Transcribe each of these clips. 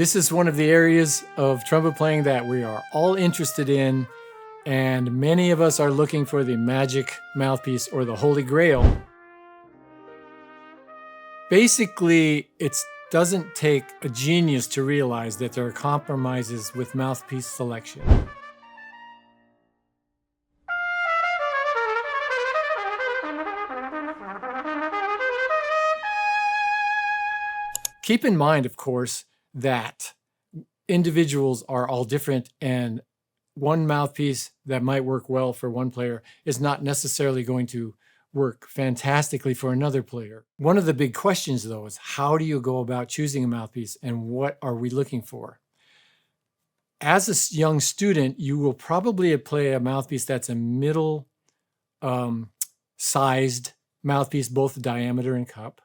This is one of the areas of trumpet playing that we are all interested in, and many of us are looking for the magic mouthpiece or the holy grail. Basically, it doesn't take a genius to realize that there are compromises with mouthpiece selection. Keep in mind, of course, that individuals are all different, and one mouthpiece that might work well for one player is not necessarily going to work fantastically for another player. One of the big questions, though, is how do you go about choosing a mouthpiece and what are we looking for? As a young student, you will probably play a mouthpiece that's a middle sized mouthpiece, both diameter and cup.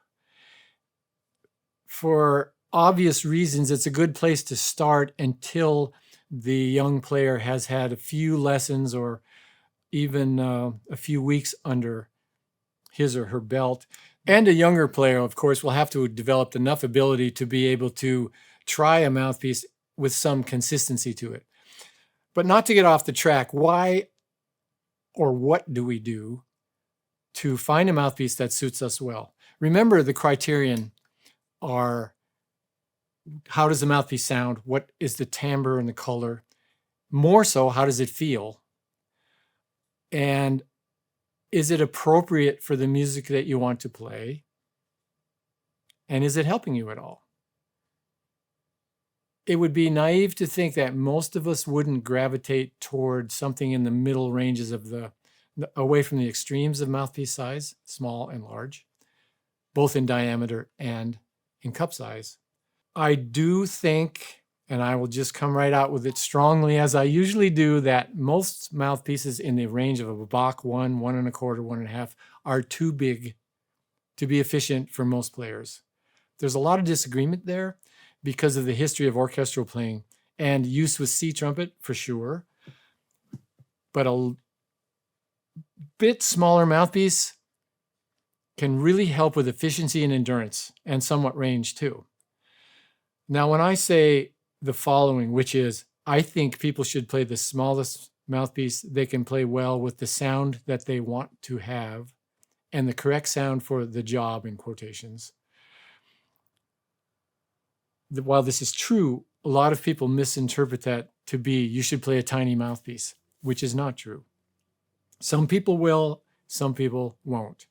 For obvious reasons, it's a good place to start until the young player has had a few lessons or even a few weeks under his or her belt. And a younger player, of course, will have to have developed enough ability to be able to try a mouthpiece with some consistency to it. But not to get off the track, why or what do we do to find a mouthpiece that suits us well? Remember, the criterion are: how does the mouthpiece sound? What is the timbre and the color? More so, how does it feel? And is it appropriate for the music that you want to play? And is it helping you at all? It would be naive to think that most of us wouldn't gravitate toward something in the middle ranges of away from the extremes of mouthpiece size, small and large, both in diameter and in cup size. I do think, and I will just come right out with it strongly as I usually do, that most mouthpieces in the range of a Bach 1, 1 1/4, 1 1/2 are too big to be efficient for most players. There's a lot of disagreement there because of the history of orchestral playing and use with C trumpet for sure. But a bit smaller mouthpiece can really help with efficiency and endurance and somewhat range too. Now, when I say the following, which is, I think people should play the smallest mouthpiece they can play well with the sound that they want to have and the correct sound for the job, in quotations. While this is true, a lot of people misinterpret that to be you should play a tiny mouthpiece, which is not true. Some people will, some people won't.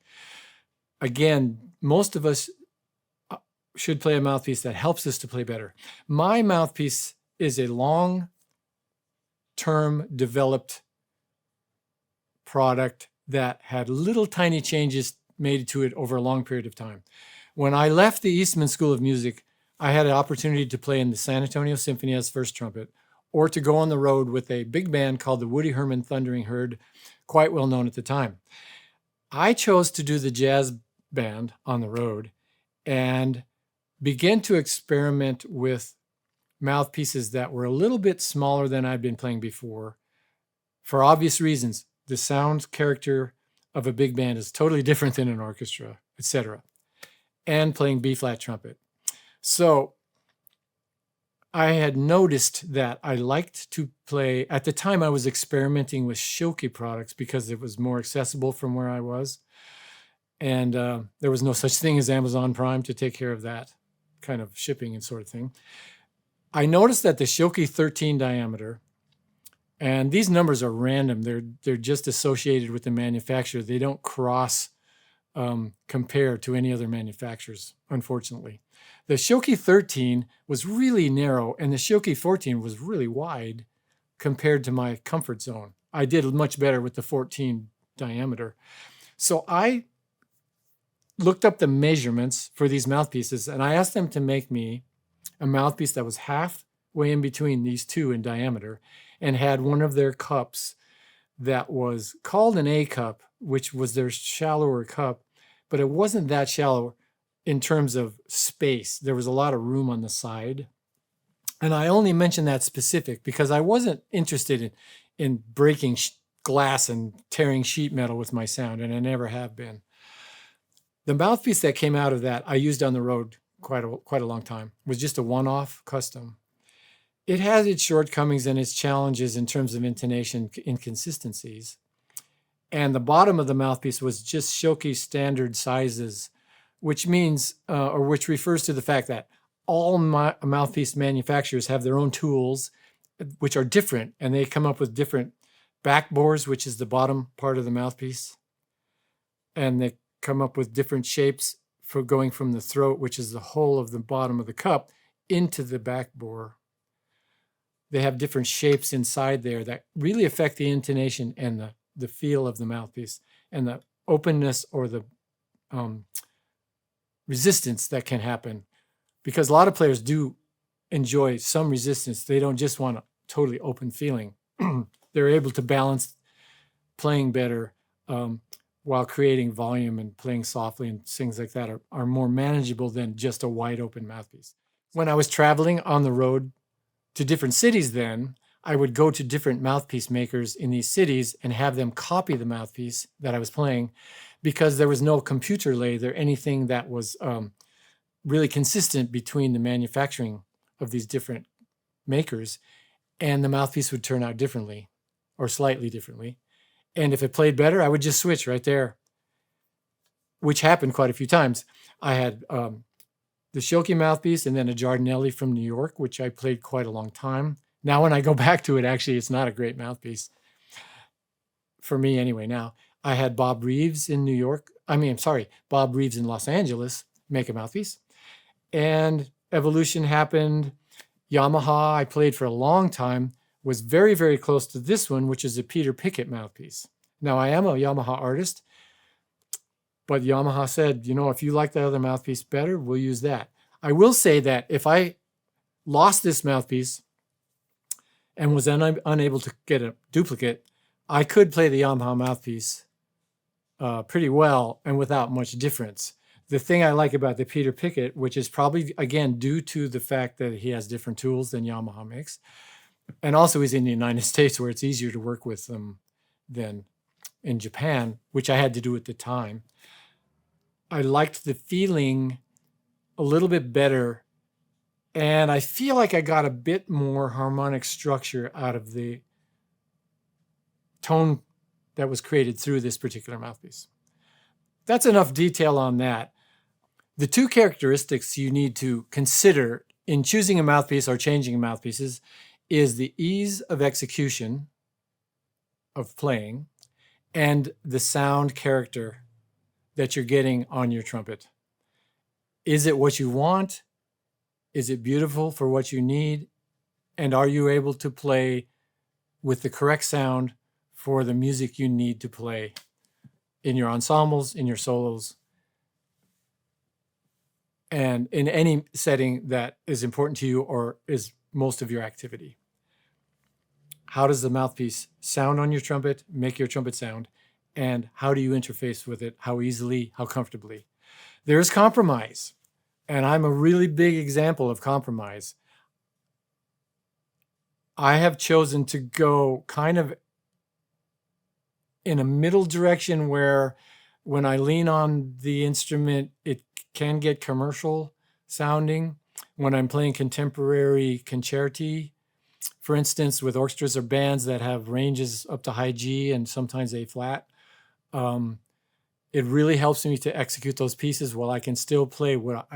Again, most of us should play a mouthpiece that helps us to play better. My mouthpiece is a long-term developed product that had little tiny changes made to it over a long period of time. When I left the Eastman School of Music, I had an opportunity to play in the San Antonio Symphony as first trumpet, or to go on the road with a big band called the Woody Herman Thundering Herd, quite well known at the time. I chose to do the jazz band on the road and began to experiment with mouthpieces that were a little bit smaller than I'd been playing before. For obvious reasons, the sound character of a big band is totally different than an orchestra, etc. And playing B-flat trumpet. So I had noticed that I liked to play, at the time I was experimenting with Schilke products because it was more accessible from where I was. And there was no such thing as Amazon Prime to take care of that kind of shipping and sort of thing. I noticed that the Schilke 13 diameter, and these numbers are random. They're just associated with the manufacturer. They don't cross compare to any other manufacturers, unfortunately. The Schilke 13 was really narrow, and the Schilke 14 was really wide compared to my comfort zone. I did much better with the 14 diameter. So I looked up the measurements for these mouthpieces, and I asked them to make me a mouthpiece that was halfway in between these two in diameter and had one of their cups that was called an A cup, which was their shallower cup, but it wasn't that shallow in terms of space. There was a lot of room on the side. And I only mention that specific because I wasn't interested in breaking glass and tearing sheet metal with my sound, and I never have been. The mouthpiece that came out of that I used on the road quite a long time. It was just a one-off custom. It has its shortcomings and its challenges in terms of intonation inconsistencies. And the bottom of the mouthpiece was just Schilke standard sizes, which means, or which refers to the fact that all mouthpiece manufacturers have their own tools, which are different, and they come up with different back bores, which is the bottom part of the mouthpiece. And they come up with different shapes for going from the throat, which is the hole of the bottom of the cup, into the back bore. They have different shapes inside there that really affect the intonation and the feel of the mouthpiece and the openness or the resistance that can happen. Because a lot of players do enjoy some resistance. They don't just want a totally open feeling. They're able to balance playing better while creating volume, and playing softly and things like that are more manageable than just a wide open mouthpiece. When I was traveling on the road to different cities then, I would go to different mouthpiece makers in these cities and have them copy the mouthpiece that I was playing, because there was no computer lathe or anything that was really consistent between the manufacturing of these different makers, and the mouthpiece would turn out differently or slightly differently. And if it played better, I would just switch right there, which happened quite a few times. I had the Schilke mouthpiece and then a Giardinelli from New York, which I played quite a long time. Now, when I go back to it, actually, it's not a great mouthpiece for me anyway. Now, I had Bob Reeves in New York. Bob Reeves in Los Angeles make a mouthpiece. And evolution happened. Yamaha, I played for a long time, was very, very close to this one, which is a Peter Pickett mouthpiece. Now, I am a Yamaha artist, but Yamaha said, if you like the other mouthpiece better, we'll use that. I will say that if I lost this mouthpiece and was unable to get a duplicate, I could play the Yamaha mouthpiece pretty well and without much difference. The thing I like about the Peter Pickett, which is probably, again, due to the fact that he has different tools than Yamaha makes, and also he's in the United States where it's easier to work with them than in Japan, which I had to do at the time. I liked the feeling a little bit better, and I feel like I got a bit more harmonic structure out of the tone that was created through this particular mouthpiece. That's enough detail on that. The two characteristics you need to consider in choosing a mouthpiece or changing mouthpieces is the ease of execution of playing and the sound character that you're getting on your trumpet. Is it what you want? Is it beautiful for what you need? And are you able to play with the correct sound for the music you need to play in your ensembles, in your solos, and in any setting that is important to you or is most of your activity? How does the mouthpiece sound on your trumpet, make your trumpet sound, and how do you interface with it? How easily, how comfortably? There is compromise, and I'm a really big example of compromise. I have chosen to go kind of in a middle direction where when I lean on the instrument, it can get commercial sounding. When I'm playing contemporary concerti, for instance, with orchestras or bands that have ranges up to high G and sometimes A flat, it really helps me to execute those pieces while I can still play what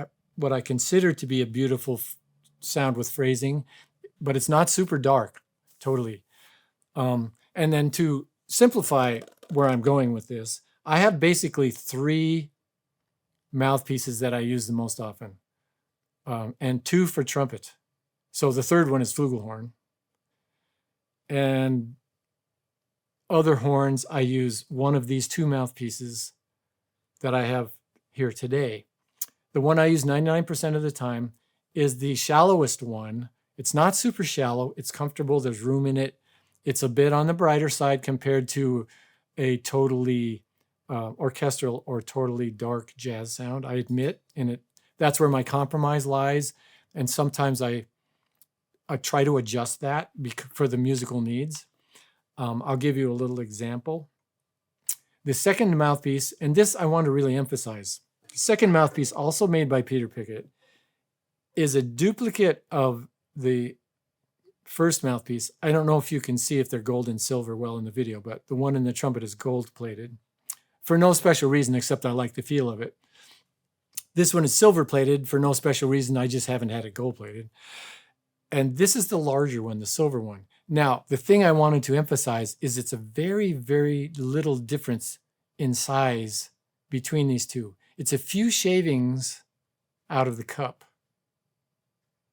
I consider to be a beautiful sound with phrasing, but it's not super dark, totally. And then to simplify where I'm going with this, I have basically 3 mouthpieces that I use the most often, and 2 for trumpet. So the third one is flugelhorn. And other horns, I use one of these 2 mouthpieces that I have here today. The one I use 99% of the time is the shallowest one. It's not super shallow. It's comfortable. There's room in it. It's a bit on the brighter side compared to a totally orchestral or totally dark jazz sound, I admit. And that's where my compromise lies. And sometimes I try to adjust that for the musical needs. I'll give you a little example. The second mouthpiece, and this I want to really emphasize, the second mouthpiece, also made by Peter Pickett, is a duplicate of the first mouthpiece. I don't know if you can see if they're gold and silver well in the video, but the one in the trumpet is gold plated for no special reason except I like the feel of it. This one is silver plated for no special reason. I just haven't had it gold plated. And this is the larger one, the silver one. Now, the thing I wanted to emphasize is it's a very, very little difference in size between these two. It's a few shavings out of the cup,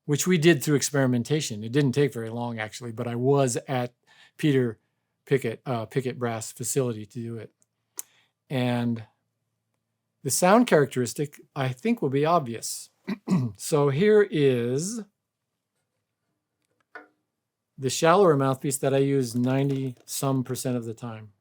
which we did through experimentation. It didn't take very long, actually, but I was at Peter Pickett Brass facility to do it. And the sound characteristic, I think, will be obvious. So here is the shallower mouthpiece that I use 90-some% of the time.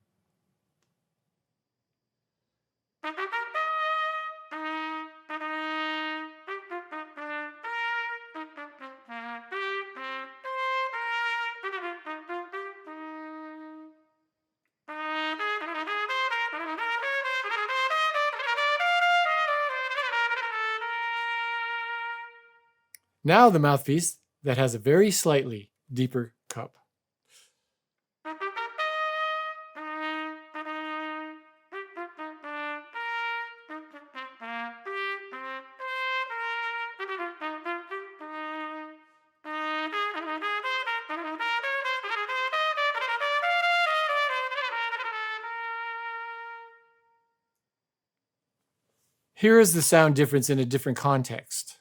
Now the mouthpiece that has a very slightly deeper cup. Here is the sound difference in a different context.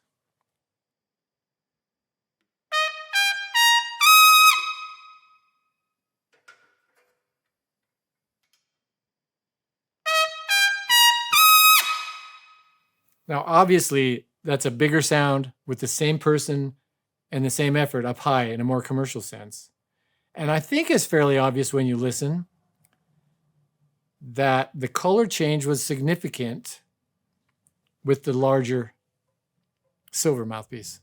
Now, obviously, that's a bigger sound with the same person and the same effort up high in a more commercial sense. And I think it's fairly obvious when you listen that the color change was significant with the larger silver mouthpiece.